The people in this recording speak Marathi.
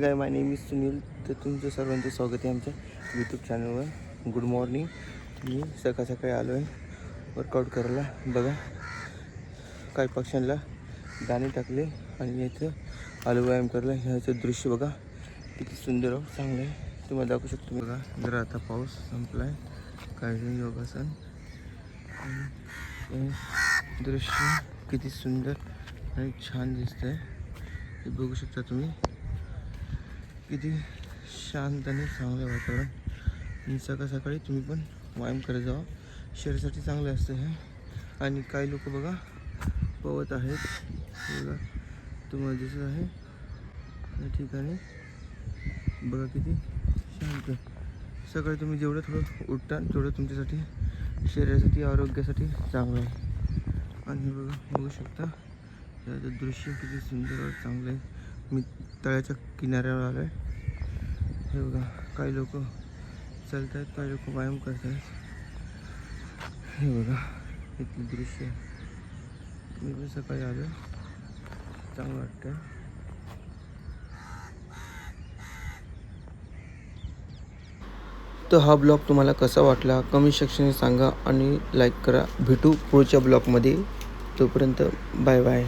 काय माय नेम इज सुनील. तर तुमचं सर्वांचं स्वागत आहे आमच्या यूट्यूब चॅनलवर. Good morning. मी सकाळी आलो आहे वर्कआउट करायला. बघा काही पक्ष्यांना दाणे टाकले आणि इथं आलो व्यायाम करायला. ह्याचं दृश्य बघा किती सुंदर आहे, चांगलं आहे. तुम्हाला दाखवू शकतो. बघा जरा आता पाऊस संपला आहे, काही योगासन. दृश्य किती सुंदर आणि छान दिसतंय हे बघू शकता तुम्ही. किती शांत आणि चांगलं वातावरण. आणि सकाळी तुम्ही पण व्यायाम करत जावा, शरीरासाठी चांगलं असतं हे. आणि काही लोक बघा पोहत आहेत, बघा तुम्हाला दिसत आहे या ठिकाणी. बघा किती शांत. सकाळी तुम्ही जेवढं थोडं उठता तेवढं तुमच्यासाठी शरीरासाठी आरोग्यासाठी चांगलं आहे. आणि बघू शकता त्याचं दृश्य किती सुंदर और चांगलं आहे. मी तळ्याच्या किनाऱ्यावर आलो आहे. हे बघा काही लोक चालत आहेत, काही लोक व्यायाम करत आहेत. हे बघा इथलं दृश्य. मी पण सकाळी आलो, चांगलं वाटतं. तर हा ब्लॉग तुम्हाला कसा वाटला कमेंट सेक्शनमध्ये सांगा आणि लाईक करा. भेटू पुढच्या ब्लॉगमध्ये. तोपर्यंत बाय बाय.